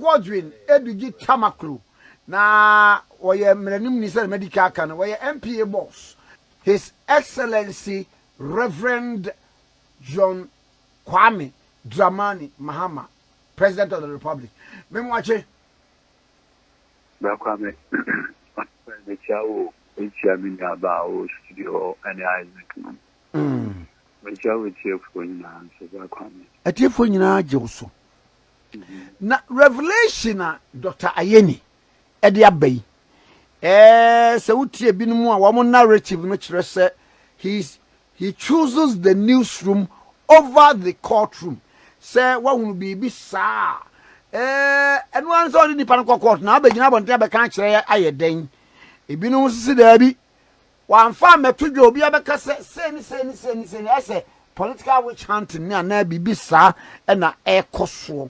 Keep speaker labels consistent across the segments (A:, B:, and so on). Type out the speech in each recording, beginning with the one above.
A: Godwin Eduji Tamaklu. Na oye mrenim ni se medical kan oye MPA boss. His Excellency Reverend John Kwame Dramani Mahama, President of the Republic. Memwache
B: Kwame the chow HMN about studio and Isaac. The chow with you for Kwame.
A: A tear for Joso. Na revelation Dr. Ayeni Edia Bay. So utie binimu a woman narrative no kyerɛ he chooses the newsroom over the courtroom. Say what will be saa. And one so ni pan court na abegyina bonte abeka kyerɛ aye den. Ebinum sisi da bi. Wan fa metodwo obi abeka se ase political witch hunting ni ana bibi saa na ekoso.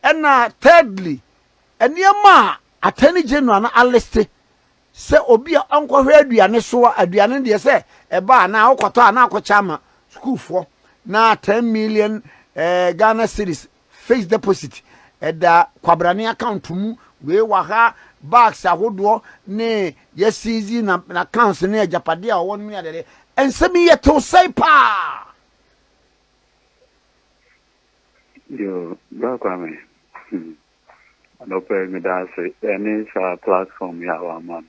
A: And thirdly, eniema attorney general na aliste se obi ankohwe aduane so aduane de se eba na akoto na akochama school for na 10 million Ghana cedis fixed deposit eda kwabrane account mu we waha bags ahodo ne yesizi na accounts ne Agyapade a won me adede ensemi yeto say pa
B: yo Kwame and open me that any platform you have man.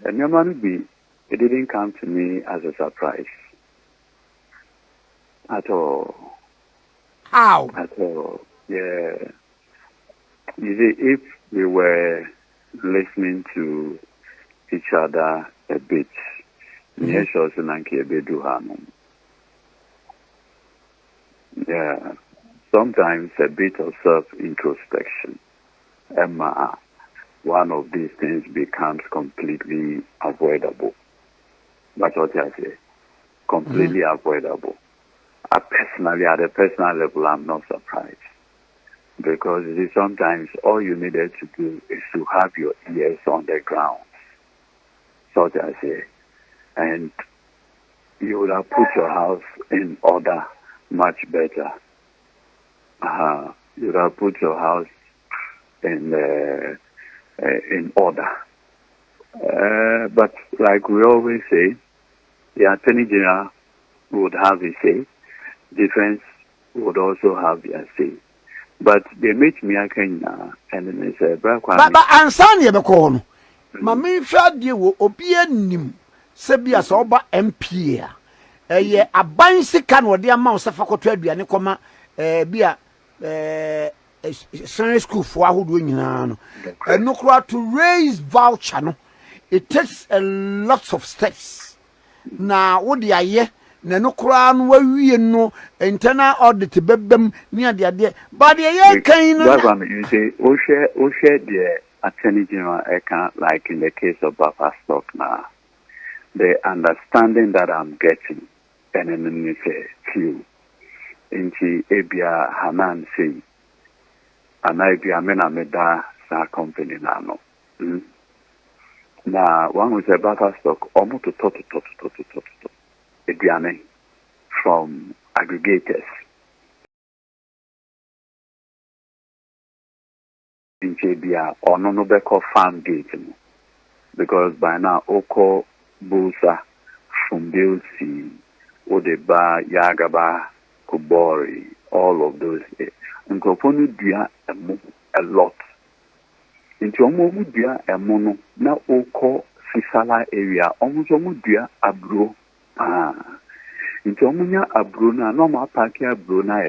B: And your money it didn't come to me as a surprise at all.
A: How?
B: At all. Yeah. You see, if we were listening to each other a bit, yeah. Sometimes a bit of self-introspection. Emma, one of these things becomes completely avoidable. That's what I say. Completely avoidable. Personally, at a personal level, I'm not surprised. Because sometimes all you needed to do is to have your ears on the ground. So I say. And you would have put your house in order much better. You have put your house in order. But like we always say, the Attorney General would have a say. Defense would also have their say. But they make me a Kenya and then they say, but
A: Ansani Ebeko, Mammy Fadi will obey him, Sebia Soba MP. A bicycle or dear mouse of Faculty and Nicoma, beer. Sunday school for who doing now. And no to raise voucher. No, it takes a lot of steps. Now, what the aye, no crown where we know internal audit bebem near the idea. But the aye kind
B: you say, Oshe, the Attorney General, like in the case of Baffoe stock now. The understanding that I'm getting, and then you say, few. Inchi ebia Hanan say anabia mena meda sa company na no na one was a Baffoe stock almost to ediane from aggregators inchi ebia ono no beko farm gate because by now oko busa from Bilsi Odeba Yagaba Kubori, all of those. And Koponu dia a lot. Into Omo dia a mono, now Oko Sisala area, almost Omo dia abro. Into Omunya abrona, no more pakia brona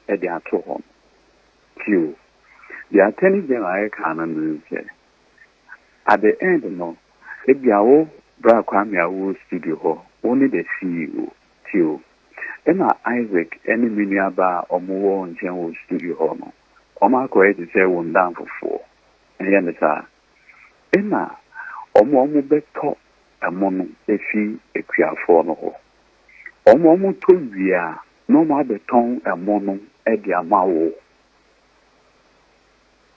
B: at the Ato home. Q. The Attorney General Canon at the end, no, if you are Kwame studio, only the CEO, Q. Ena Isaac any miniaba omo on general studio hono. Oma ko to say one down for 4. And yen sa. Ena omo beto amono efi ekuafo no ho. Omo to wia no ma beton amono e di amawo.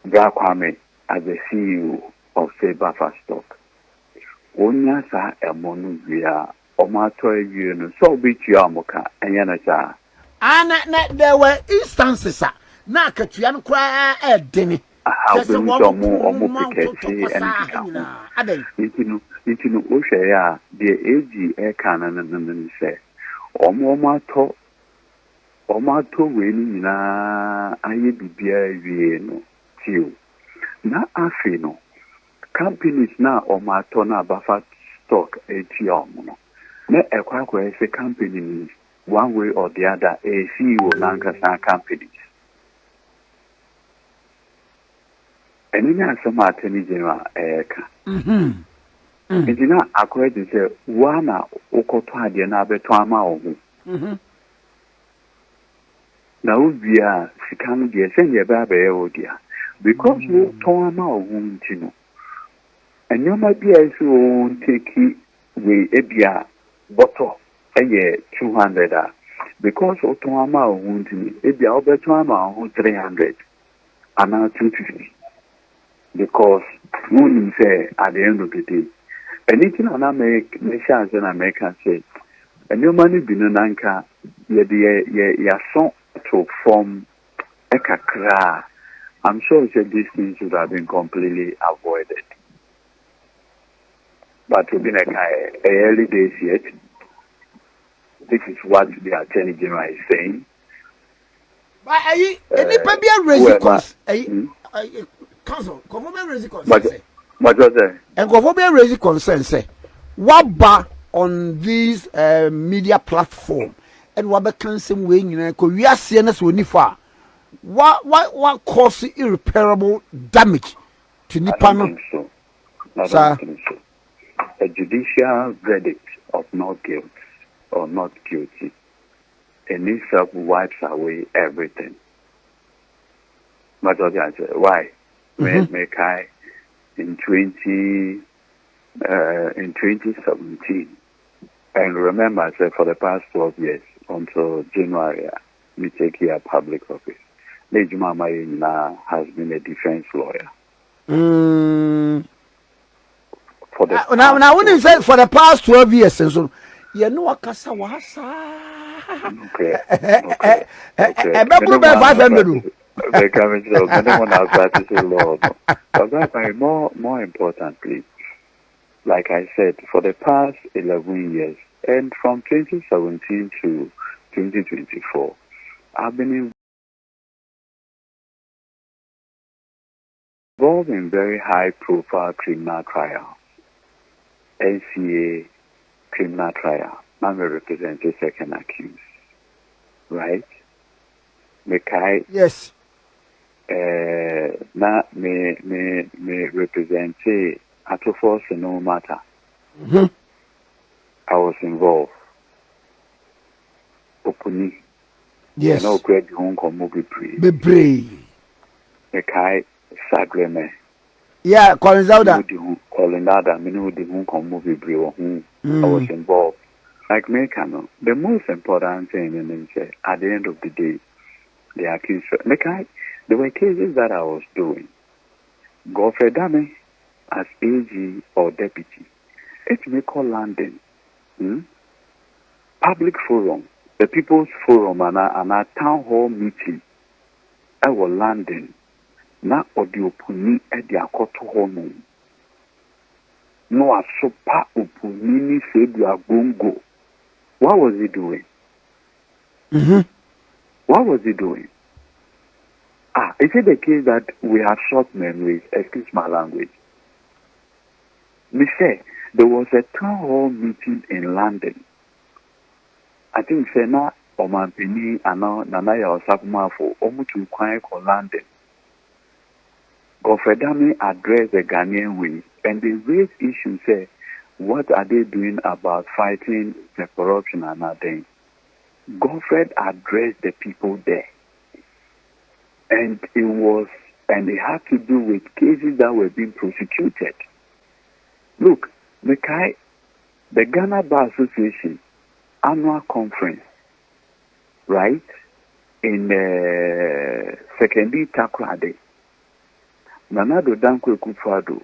B: Kwame as the CEO of Baffoe stock. Onya sa amono wia so be Chiamoka and Yanasa.
A: And there were instances na akatua no kwa edene
B: just omo piketi and you know o hwe ya the age e kan na say omo ato we ni na aye bibia wie no tio na afi no companies na omo ato na Baffoe stock eti omo no na ekwa say company one way or the other a CEO na nkasa companies eni na sama attorney general eka ejina according to say wana okoto ade na abeto ama ohu na ubia sikanu de senye ba ba odia because we ton ama ohu ntino enyoma bia so take we ebia bottle eye 200 because oton ama ohu ntino ebia obeto ama ohu 300 ana 250 because when you say at the end of the day anything on American and American say and your money be no nanka ya son to form ekakra. I'm sure that these things should have been completely avoided. But we've been early days yet. This is what the Attorney General is saying.
A: But any raising council, government raising concern.
B: But what's that?
A: And government raising concern say, what ba on this media platform and what the council wing, you know, we are seeing us when far. What cause irreparable damage to Nippon?
B: I don't think so. A judicial verdict of not guilt or not guilty, in itself wipes away everything. But why? Make I in 2017, and remember, I said for the past 12 years until January, we take here public office. Lejuma Mayina has been a defense lawyer. For the
A: now when you say for the past 12 years, so you know what Kasa wasa.
B: Okay. They come and say, anyone has practiced law. But more importantly, like I said, for the past 11 years, and from 2017 to 2024, I've been involved in very high-profile criminal trials. NCA criminal trial. I'm a representative second accused. Right?
A: Yes.
B: Na me represent Ato Forson no matter. I was involved. Opuni.
A: Yes.
B: No great home come be
A: pray.
B: Mekai Sagreme.
A: Yeah, Colin Zauda.
B: Me know the home come be pray. I was involved. Like me, the most important thing in at the end of the day, the accused. There were cases that I was doing. Godfred as AG or deputy. It may call London. Public forum, the People's Forum and a town hall meeting. I was London. Na audio puni edi akoto hono. No asopa upuni sedu agongo. What was he doing? What was he doing? Is it the case that we have short memories? Excuse my language. Me say, there was a town hall meeting in London. I think Sena Omampini and Nanaya Osapumafo Omutu Kwai ko London. Godfred addressed the Ghanaian way, and they raised issues, say, what are they doing about fighting the corruption and other? Godfred addressed the people there. And it had to do with cases that were being prosecuted. Look, the Ghana Bar Association annual conference, right, in secondary Takrade, Mahamadu Akufo Addo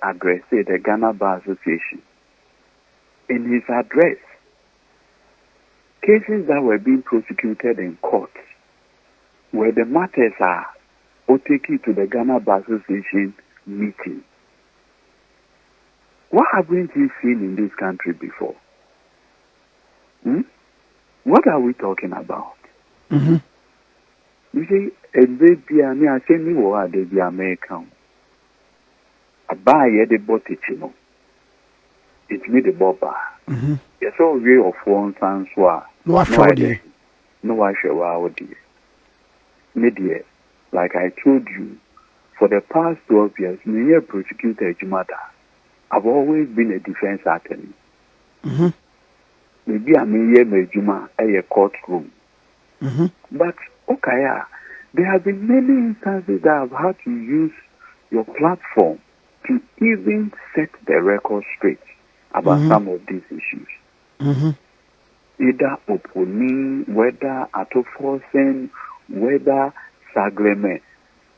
B: addressed the Ghana Bar Association. In his address, cases that were being prosecuted in court where the matters are, or take it to the Ghana Bar Association meeting. What haven't you seen in this country before? What are we talking about? You see, a baby, I say me or the American. I buy the bottichino. It's me the bobber. Yes, all way of one sans soir. No, I shall media. Like I told you, for the past 12 years, me a prosecutor matter. I've always been a defense attorney. Maybe I'm here, Mejuma, a courtroom. But, okay, there have been many instances that I've had to use your platform to even set the record straight about some of these issues. Either Oponi, whether Ato Forson, whether Sagleme,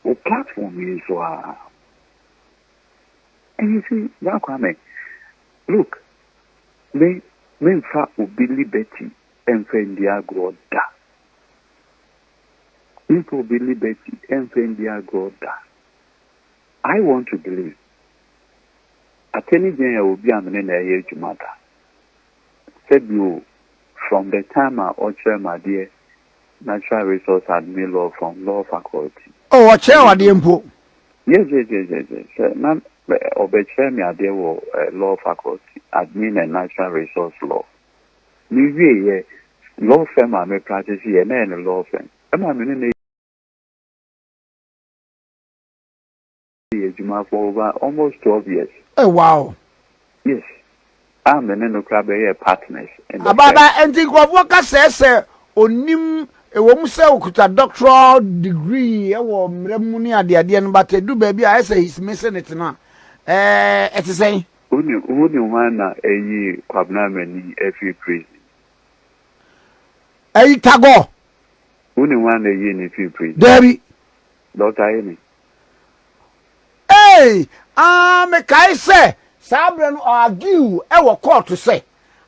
B: or platform is and you see, look, me fa ubi liberty and fendia groda. Info ubi liberty and fendia groda. I want to believe. Attorney General will be a man matter. Said you from the time I otchere my dear natural resource admin law from law faculty.
A: Oh, otchere the impo.
B: Yes. Now, obechere me a dear law faculty admin and natural resource law. Me law firm I may practice here and law firm. I'm for over almost 12 years.
A: Oh, wow.
B: Yes. I'm the Neno Club partners.
A: Ababa, and think of what I say, onim, a woman say, okuta doctoral degree, or Remunia, the idea, but do baby, I say he's missing it now. It's the same.
B: Only one a ye, Kwabena Agyapong, every prison.
A: Hey, Tago.
B: Only one a ye in a few prison.
A: Debbie.
B: Dr. Amy.
A: Hey, me kai say, Sabren argue, ever court to say,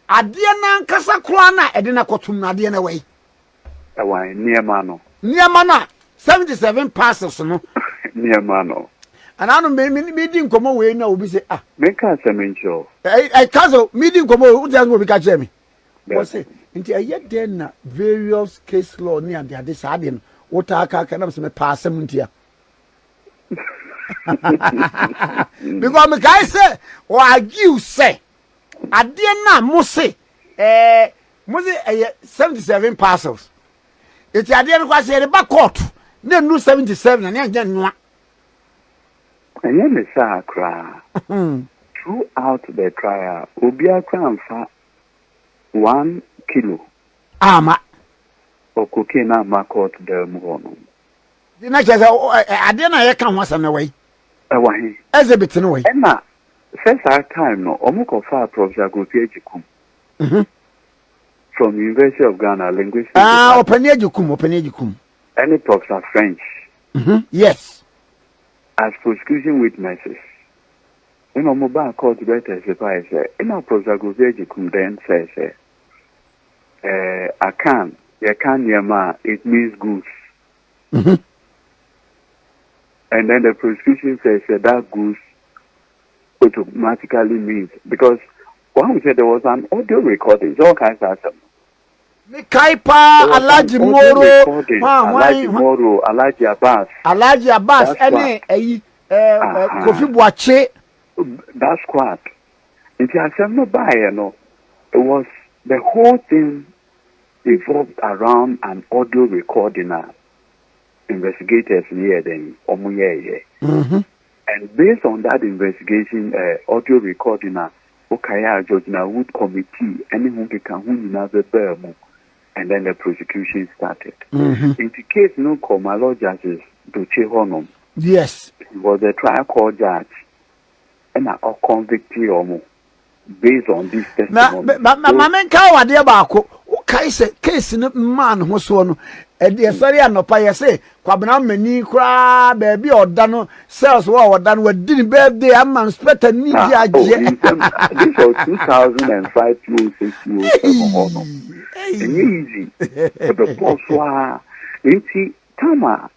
A: Adiana Kasa Kwana, Edina Kotum Nadiana way.
B: Near Mano.
A: Near Mana, 77 passes, no?
B: Near Mano.
A: And I don't meeting come away now, we say, ah,
B: make us a mention.
A: I castle meeting come over, who doesn't go catch me? What's it? Until yet then, various case law near the Adisadian, what I can pass them here. Because me guy say or argue say Adiana Mose 77 parcels. It's Adiana was say the back court no 77 and then no.
B: And then the sacra throughout the trial Obia crown for 1 kilo
A: ama
B: or cocaine ama court the mono.
A: The next Adiana can once on away. As a bit in a way.
B: Emma, since our time, no, Omuko far Professor Godfred from University of Ghana, linguistics.
A: Open educum.
B: Any Professor French.
A: Yes.
B: As prosecution witnesses. In a mobile court better surprise, in our Professor Godfred then says, I can, yama, it means goose. And then the prosecution says that goose automatically means, because when we said there was an audio recording, all kinds of stuff.
A: Kaipa, Alaji Moro,
B: Alaji
A: Abbas, any Kofi Boakye.
B: That's what. If you have no buyer, no, it was the whole thing evolved around an audio recording. Investigators here then and based on that investigation audio recording Okaya Judgina Wood Committee anyone can who another bermu and then the prosecution started. In the case no Komalo judges Doche Honum.
A: Yes.
B: He was a trial court judge and a convicted based on this testimony.
A: Mamma Kawa Bako Kaise case in man who so and the sorry no pa say Kwabena mani kra baby or dano cells or done with dinner birthday a man spent a need
B: this was 2005 to 6 years easy but the boss Tama,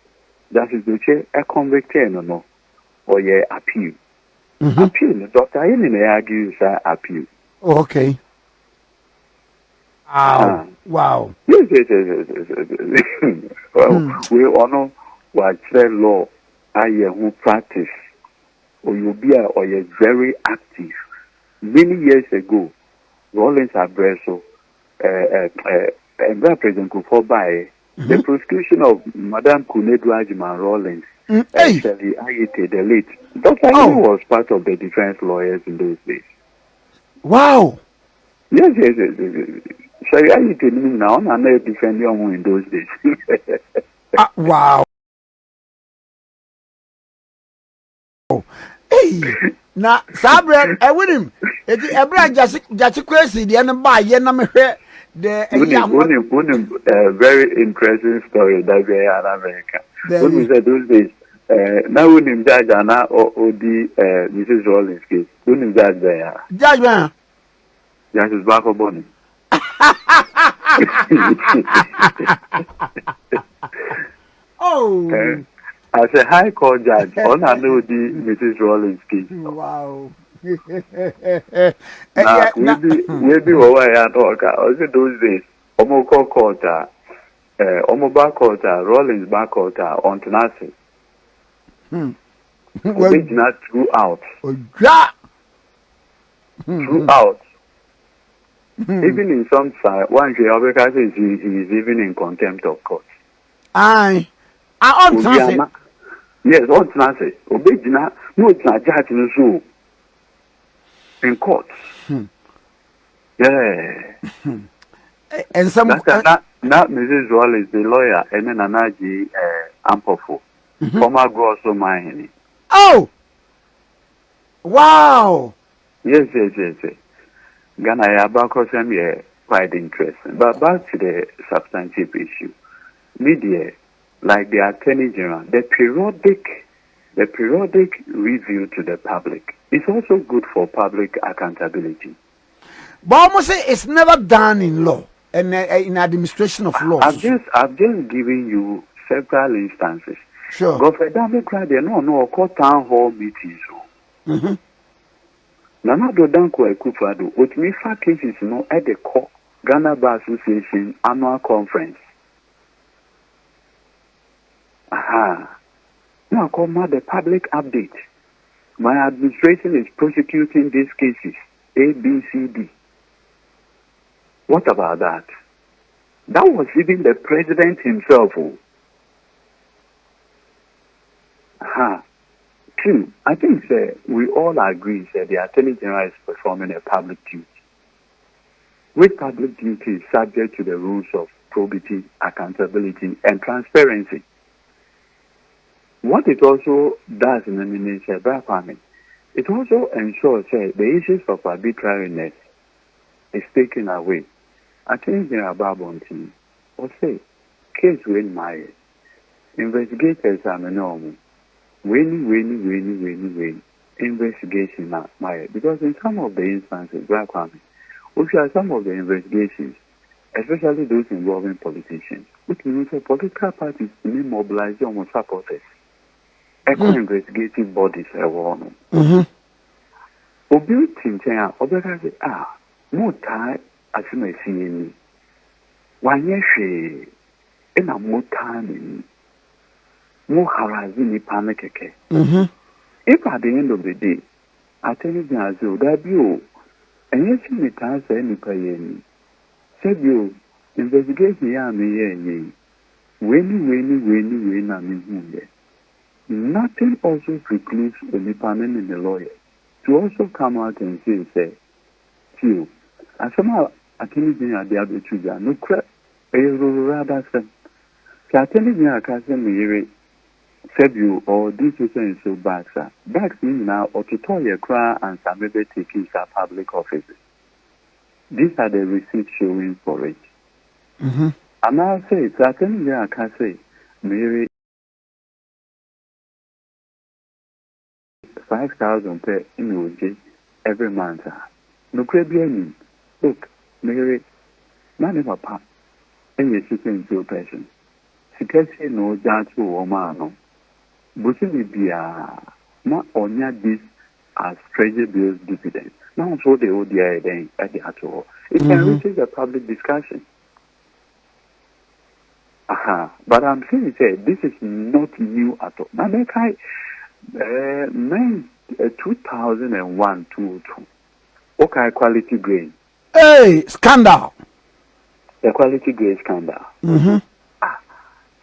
B: that is the chair, a convicted no, or ye appeal. Appeal, Dr. Ayeni argues appeal.
A: Okay. Wow.
B: Yes. Well, we honor what law, who practice, or you be or you're very active. Many years ago, Rollins Abreso, President Kufobaye, the prosecution of Madame Kennedy Agyapong Rollins, actually, the late. Dr. Ayeni was part of the defense lawyers in those days.
A: Wow.
B: Yes. So I didn't now, and I defend you in those days.
A: Wow. Hey, now, Sabra, I with him. It's a brand just crazy. The end by Yenam,
B: the very interesting story that we are in America. When we said those days, now when him judge Anna or the Mrs. Rollins case, when him judge there.
A: Judgment.
B: Yes, it's back up on him. As a high court judge, on I know the Mrs. Rollins case.
A: Wow.
B: Now, maybe what I talk also those days, Omoko quarter, Omoba quarter, Rollins back quarter, on Tenassi. Well, not throughout. Throughout. Even in some side, one Africa says he is even in contempt of court.
A: Aye. I on Tenassi.
B: Yes, on Tenassi. Obejina, no, it's not judge in the in court. Yeah.
A: And some
B: not Mrs. Rollins, the lawyer, and then Anaji Ampofo. Former Grosso Mahini.
A: Oh! Wow!
B: Yes. Ghana Yabako quite interesting. But back to the substantive issue. Media, like the Attorney General, the periodic review to the public is also good for public accountability.
A: But almost say it's never done in law and in administration of law.
B: I've just given you several instances.
A: Sure.
B: Godfred no call town hall meetings. Nanado Danko Akufo Addo, with me 5 cases at the Ghana Bar Association annual conference. Now call the public update. My administration is prosecuting these cases, A, B, C, D. What about that? That was even the president himself. Two, I think we all agree that the Attorney General is performing a public duty. Which public duty is subject to the rules of probity, accountability, and transparency. What it also does in the ministry, it also ensures that the issues of arbitrariness is taken away. Attorney General Babonti or say, case when my investigators are normal. When investigation not my because in some of the instances, which are some of the investigations, especially those involving politicians, which means that political parties may mobilize almost supporters. Investigative bodies are one. Obi Tintia, Obeka no tie as you may see any. One year, and a more time. More harassing panic. If at the end of the day, I tell you that you and yes, you can't say any pay. Said you investigate me, when I mean, nothing also precludes any panel in the lawyer to also come out and say, you, as somehow I tell you, I dare to no crap, a rather than telling me, I can't say me. You or this is so bad, sir. Back now, or to tell your cry and some maybe taking public offices. These are the receipts showing for it. And I'll say, certainly, I can say, Mary 5,000 per emoji every month. No crabby. Look, Mary, none of a pop, and you're sitting to a person. Sikesi no Jatu Omano. Busini Bia, not onya this as treasury bills dividends. Now, so the ODI then at the Ato. It can reach a public discussion. But I'm saying this is not new at all. Now, make 2001 to okay, quality grain.
A: Hey, scandal.
B: The quality grain scandal.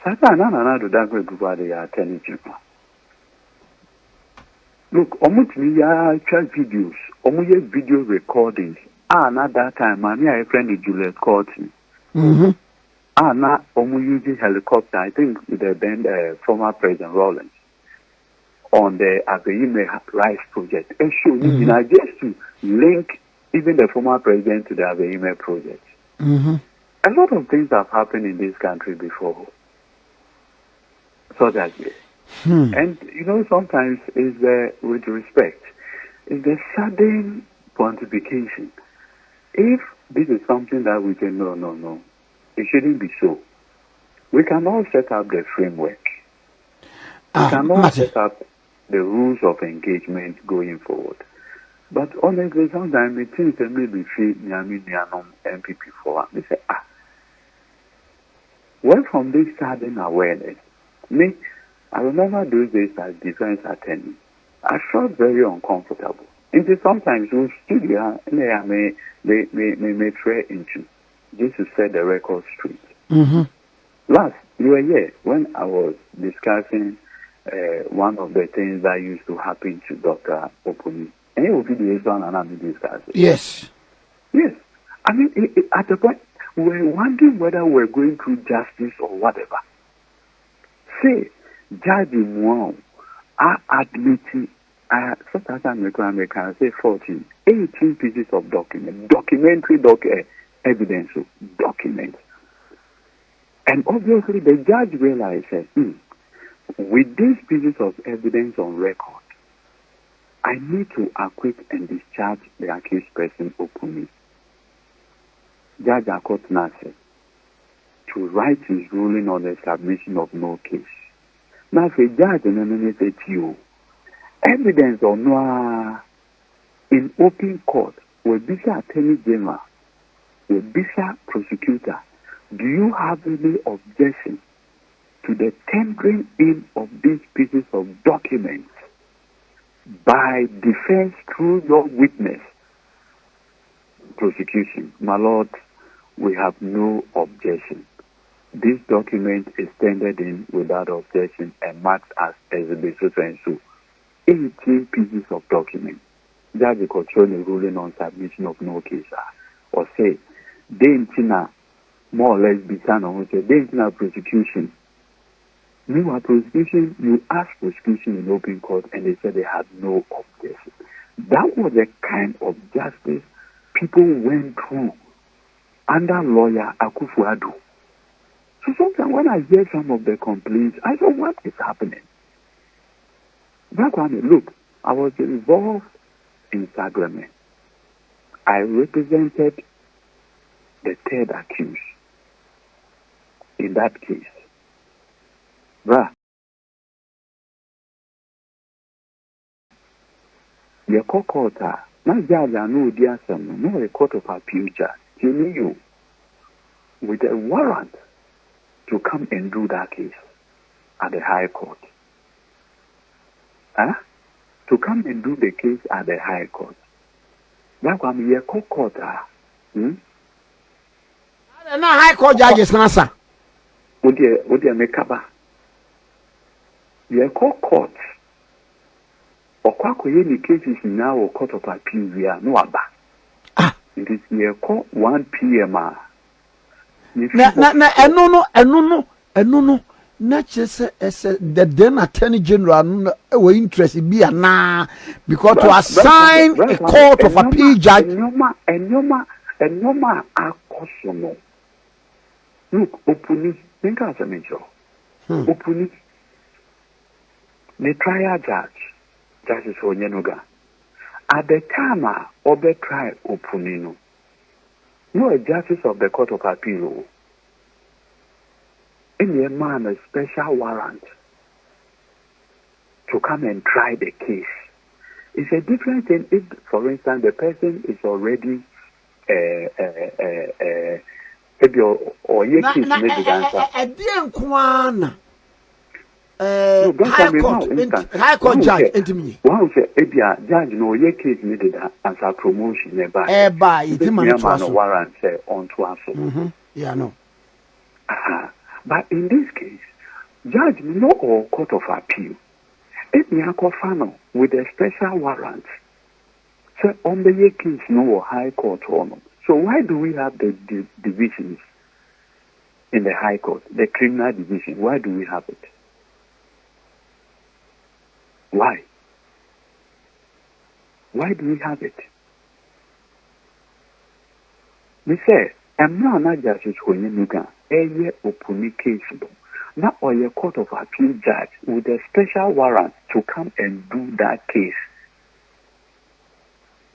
B: Sasa do that group they are telling you. Look, almost me track videos, almost video recordings. Not that time, man, I friend Julius Courtney. Now using helicopter, I think with the then former President Rawlings on the Aremeyaw Rice project. And show just to link even the former president to the Aremeyaw project. A lot of things have happened in this country before. So that and sometimes is with respect, is the sudden pontification. If this is something that we can no. It shouldn't be so. We cannot set up the framework. We cannot set up the rules of engagement going forward. But honestly, sometimes it seems that maybe MPP for they say, well, from this sudden awareness, I remember those days as defense attorney. I felt very uncomfortable. And sometimes we studio may try into just to set the record straight. Last, you were here when I was discussing one of the things that used to happen to Dr. Opuni. And it will be the one and I'm discussing.
A: Yes.
B: I mean, at the point, we're wondering whether we're going through justice or whatever. Say, Judge Mwao, I admit, sometimes I can say 14, 18 pieces of documentary evidence, documents. And obviously the judge realized that with these pieces of evidence on record, I need to acquit and discharge the accused person openly. Judge Akotna said to write his ruling on the submission of no case. Now, if a judge nominated you, evidence or no in open court will be the attorney general, will be the prosecutor. Do you have any objection to the tendering in of these pieces of documents by defense through your witness? Prosecution, my lord, we have no objection. This document is tendered in without objection and marked as exhibit so and so. 18 pieces of documents. Judge the control ruling on submission of no case or say, Dentina more or less be done on Dentina prosecution. Meanwhile, prosecution, you ask prosecution in open court and they said they had no objection. That was the kind of justice people went through under lawyer Akufo Addo. So sometimes when I hear some of the complaints, I say, what is happening? Look, I was involved in Sagrament. I represented the third accused in that case. Bruh, the court, not judge, no dear son, no a court of appeal judge, you with a warrant to come and do that case at the High Court. To come and do the case at the High Court. That's why I'm here, court.
A: No High Court judges, Nasa.
B: Would you make up? The court. Or Kwaku Annan cases now or court of appeal, we are no abba. It is near court 1 p.m.
A: No. Not just the then Attorney General were interested be na because to assign a court of appeal judge.
B: And Yoma Akosono. Look, Opuni, think as a major. Opuni, the trial judge, Justice Onyenuga. At the time, Obe trial Opunino. No, a justice of the Court of Appeal. any man a special warrant to come and try the case. It's a different thing if, for instance, the person is already or your case made the answer.
A: High court judge intimate.
B: One say judge no your case needed as a promotion nearby. Warrant say on to us.
A: Yeah, no.
B: But in this case, judge no or court of appeal. If me final with a special warrant, so on the year case no high court or no. So why do we have the divisions in the high court, the criminal division? Why do we have it? Why? Why do we have it? We say, I'm not justice when you can a open case, not or a court of appeal judge with a special warrant to come and do that case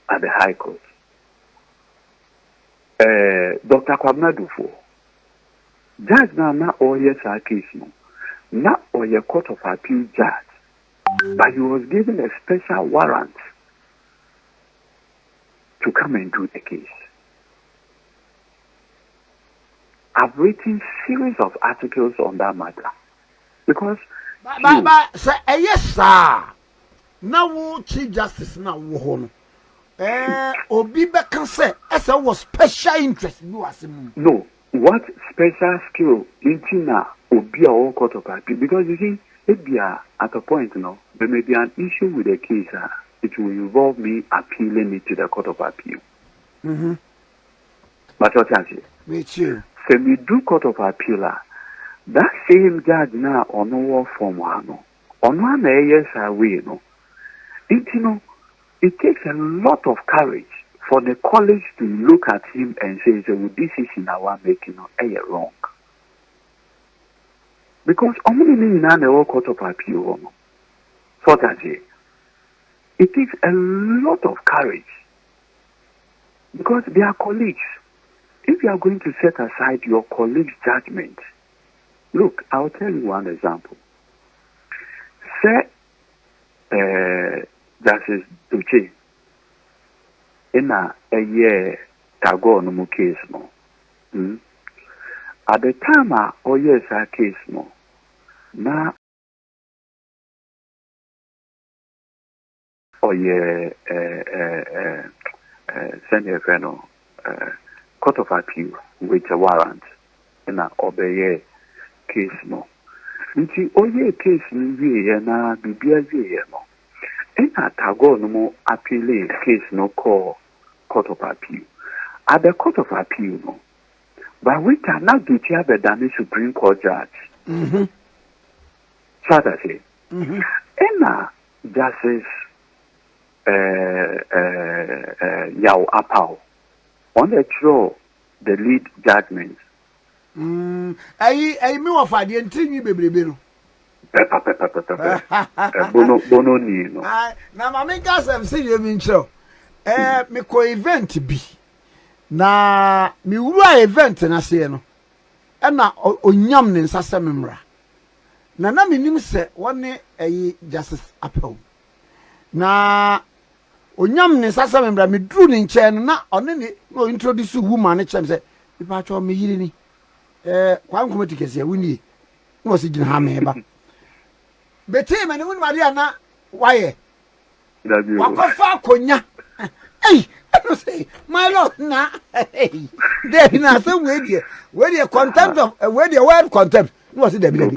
B: at the high court. Dr. Kwabena Agyapong, judge now not all yes our case no, not or a court of appeal judge. But he was given a special warrant to come and do the case. I've written series of articles on that matter because.
A: But sir, yes, sir. Now, Chief Justice now, Obibe can say, as I was special interest.
B: No, what special skill in China would be our court of appeal because you see. If we are at a point, there may be an issue with the case. It will involve me appealing it to the court of appeal. But what I say?
A: Me too.
B: So we do court of appeal. That same judge now on no form on one yes away it takes a lot of courage for the college to look at him and say, "So this is in our making wrong." Because only in the court of appeal, so that it takes a lot of courage. Because they are colleagues. If you are going to set aside your colleague's judgment, look, I'll tell you one example. Say, Justice Duche, in a year ago, no case, no. At the time, yes, our case no. Now, send a friend court of appeal with a warrant in a obey case no. Nti case no na bibia no. In a tago no more appeal case no call court of appeal. At the court of appeal no. But we cannot do the Supreme Court judge. So that say, Justice Yaw Apao on the throw the lead judgment.
A: I mean, of I didn't think you baby.
B: Bono ni no.
A: Now, my make us have seen you in show. Me co event be. Na mi wura event na se no na onyam ne nsasa memra na menim se wone Justice Apel na onyam ne nsasa memra me dru ne nche na one ne no introduce woman ne chem se ipa cho me yiri ni kwa nkomati kese wuni no se gina ha me ba beti me ne wuni maria na waye wakofa akonya hey I don't say, my lord, nah, hey, there is nothing with you. Where you contempt of, where your word contempt, what's it, Debbie?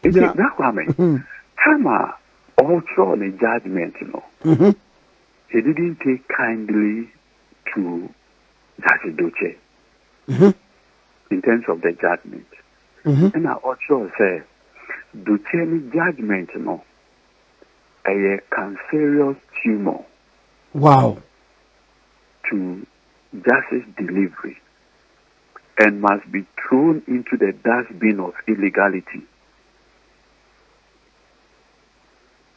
B: It's not coming. Tama also the judgment, he didn't take kindly to Justice Duche in terms of the judgment. And I also say, Duche's judgment, a cancerous tumor.
A: Wow.
B: To justice delivery and must be thrown into the dustbin of illegality.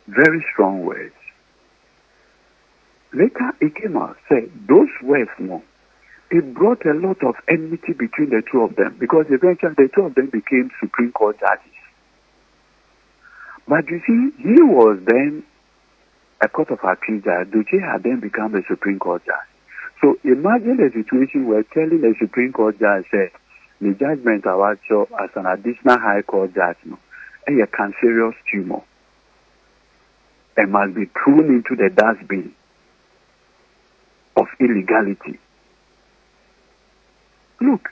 B: Very strong words. Later, it came out, said, those words, it brought a lot of enmity between the two of them because eventually the two of them became Supreme Court judges. But you see, he was then a Court of Appeal judge. Duche had then become a Supreme Court judge. So imagine a situation where telling a Supreme Court judge said, the judgment I watch as an additional High Court judge, and a cancerous tumor, and must be thrown into the dustbin of illegality. Look,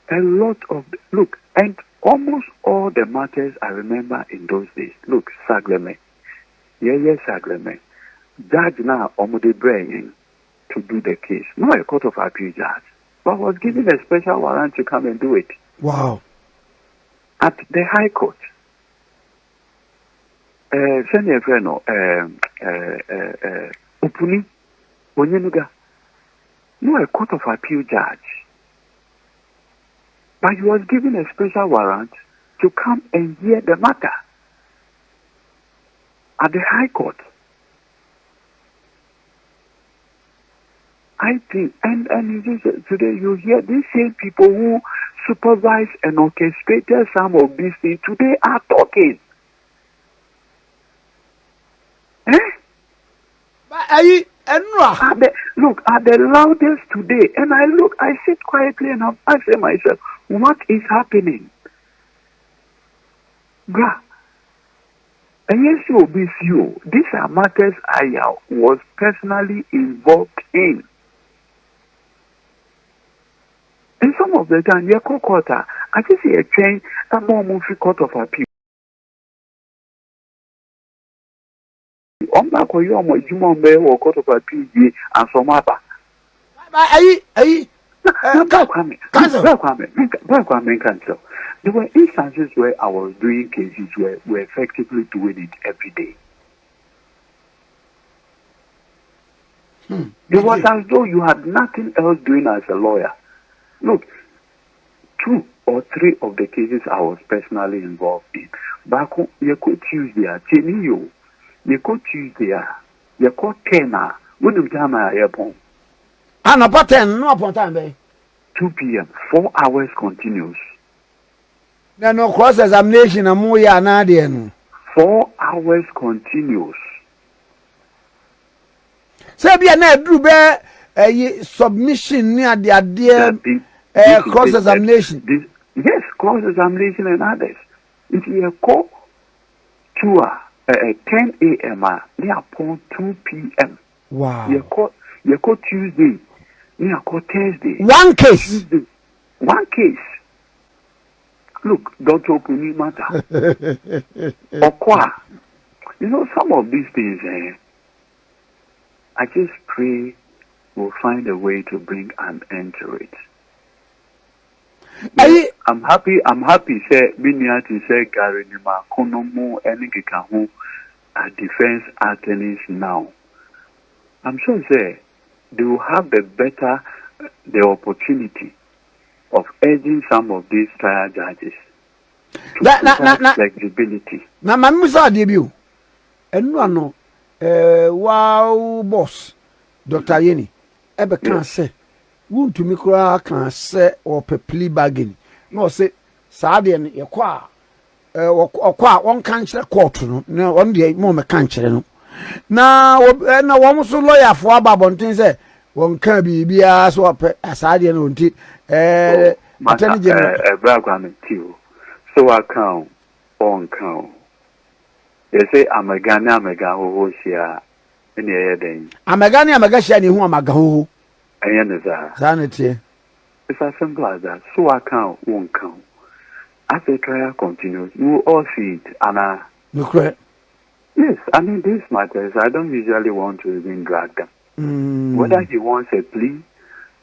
B: and almost all the matters I remember in those days. Look, Sagleme, Sagleme, judge now Omode Brain to do the case, not a Court of Appeal judge, but was given a special warrant to come and do it.
A: Wow.
B: At the High Court. Send your friend, Upuni, Onyenuga, not a Court of Appeal judge. But he was given a special warrant to come and hear the matter at the High Court. I think, and today you hear these same people who supervise and orchestrated some of these things today are talking. Are the loudest today, and I sit quietly and I say myself, what is happening? And yes, you, these are matters I was personally involved in. And some of the time, quarter, I just see a train, a more movie Court of Appeal. Or Court of Appeal and some other. There were instances where I was doing cases where we're effectively doing it every day. It was as though you had nothing else doing as a lawyer. Look, 2 or 3 of the cases I was personally involved in. Back on, you could Tuesday, you could Tuesday, you could 10, when you come at Agyapong.
A: And about 10, no upon time,
B: 2 p.m., 4 hours continuous.
A: No cross examination, and more Yanadian.
B: 4 hours continuous.
A: Sabia net drew bear a submission near the idea. Cross examination.
B: Yes, cross examination and others. If you call to 10 a.m. near upon 2 p.m.
A: Wow.
B: You call Tuesday, near call Thursday.
A: One case.
B: Tuesday. One case. Look, don't open me matter. Okwa. You know, some of these things, I just pray we'll find a way to bring an end to it. I'm happy, say, Binia to say, Gary Nima, Konomo, Enigikahu, defense attorneys now. I'm sure, say, they will have the opportunity of urging some of these trial judges to flexibility.
A: Now, my Musa debut, and no, wow, boss, Dr. Yeni, ever can say, won't to me can say or plea bargain. No, say, Sardian, your qua, or one country court, no, one day more country. Now, one so lawyer for Babon say, one can be as well as Sardian on it.
B: Background too. So I count on count. They say I'm a Ghana, I'm a Gaho here in the air.
A: I'm a Ghana, I'm a Gashani who am a Gaho.
B: I understand.
A: Sanity.
B: It's as simple as that. So I count, won't count. As the trial continues, you will all see it. And yes, I mean, these matters, I don't usually want to even drag them. Whether he wants a plea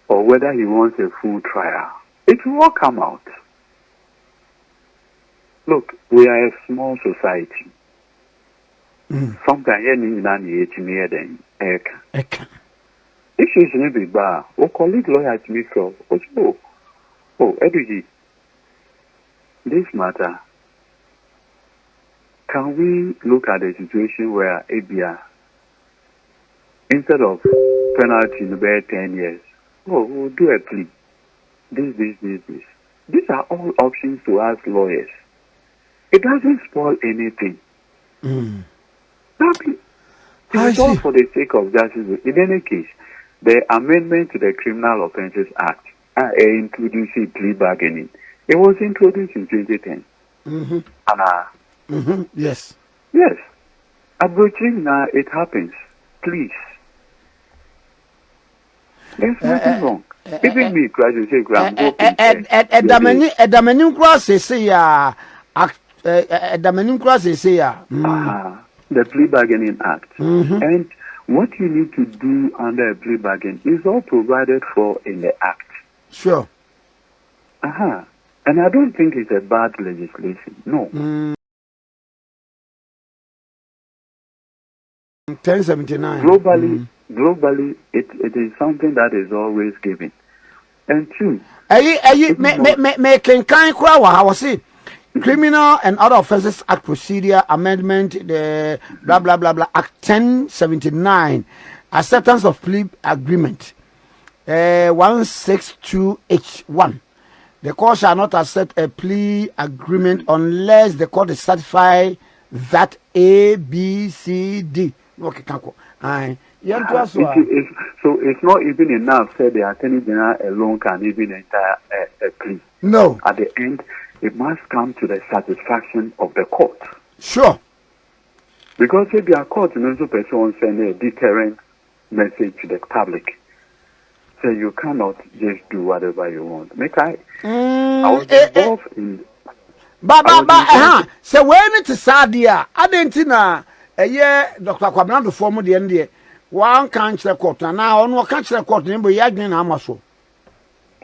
B: or whether he wants a full trial, it will all come out. Look, we are a small society. Sometimes issues may be bad. Or colleague lawyers me from Edwigi. This matter, can we look at a situation where ABR, instead of penalty in about 10 years, oh, we'll do a plea. This. These are all options to ask lawyers. It doesn't spoil anything. It's all for the sake of justice. In any case, the amendment to the Criminal Offences Act introducing plea bargaining. It was introduced in 2010.
A: Yes.
B: Yes. At Virginia, it happens. Please. There's nothing wrong. Even me, graduate, the Plea Bargaining Act. And what you need to do under a plea bargain is all provided for in the Act.
A: Sure.
B: And I don't think it's a bad legislation. No.
A: 1079.
B: Globally, it is something that is always given. And two,
A: making kind of Criminal and Other Offences Act Procedure Amendment, the blah blah blah blah Act 1079, Acceptance of Plea Agreement, 162H1. The court shall not accept a plea agreement unless the court is satisfied that A, B, C, D. Okay, so
B: it's not even enough. Say the Attorney General alone can even enter a plea.
A: No.
B: At the end, it must come to the satisfaction of the court.
A: Sure.
B: Because if the court also person send a deterrent message to the public, so you cannot just do whatever you want. I was involved in.
A: So when it is Sadia, I didn't know a year Dr. Kwabena to form the NDA. One can't court and now on can't court number Yagnin Amaso.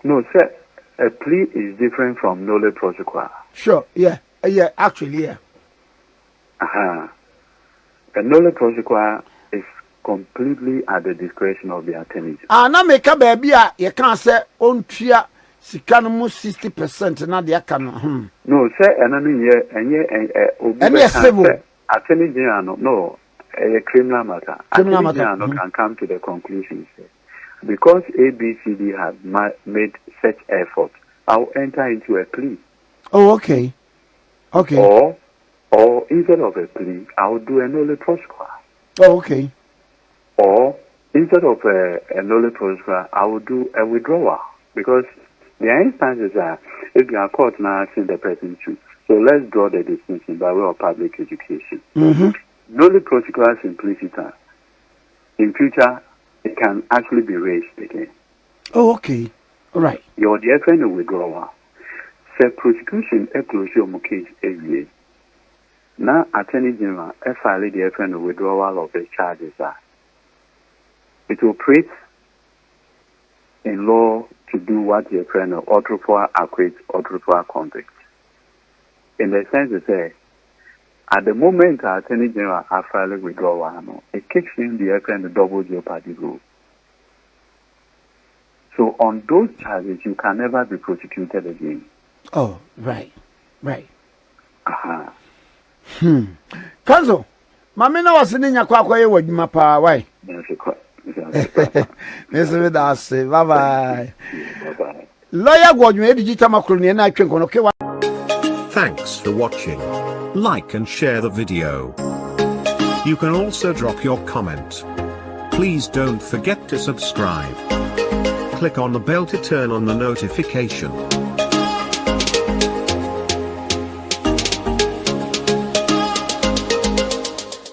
B: No, sir. A plea is different from nolle prosequi.
A: Sure, yeah, actually, yeah.
B: A nolle prosequi is completely at the discretion of the attorney.
A: Now make a baby, you can't say on tria, she can move 60%, not the can.
B: No, sir, and civil attorney general, no, a criminal matter. Attorney general can come to the conclusion, sir. Because ABCD has made such effort, I'll enter into a plea.
A: Oh, okay. Okay.
B: Or instead of a plea, I'll do a nolle prosequi.
A: Oh, okay.
B: Or instead of a nolle prosequi, I will do a withdrawal. Because the instances are, if you are caught now asking the person to. So let's draw the distinction by way of public education. Nolle prosequi simpliciter. In future, it can actually be raised again.
A: Oh, okay. All right.
B: Your dear friend will withdraw. Say prosecution a closure case every. Now, Attorney General, FIA dear friend will withdrawal of the charges are. It operates in law to do what your friend of otchere acquit, otchere convict. In the sense to say, at the moment Attorney General FIA withdrawal, it kicks in the friend double jeopardy rule. So on those charges, you can never be prosecuted again.
A: Oh, right. Counsel, Mamina was in your Kwaku with my power. Why? Bye-bye. Lawyer Godfred, digital macroni, and I can okay.
C: Thanks for watching. Like and share the video. You can also drop your comment. Please don't forget to subscribe. Click on the bell to turn on the notification.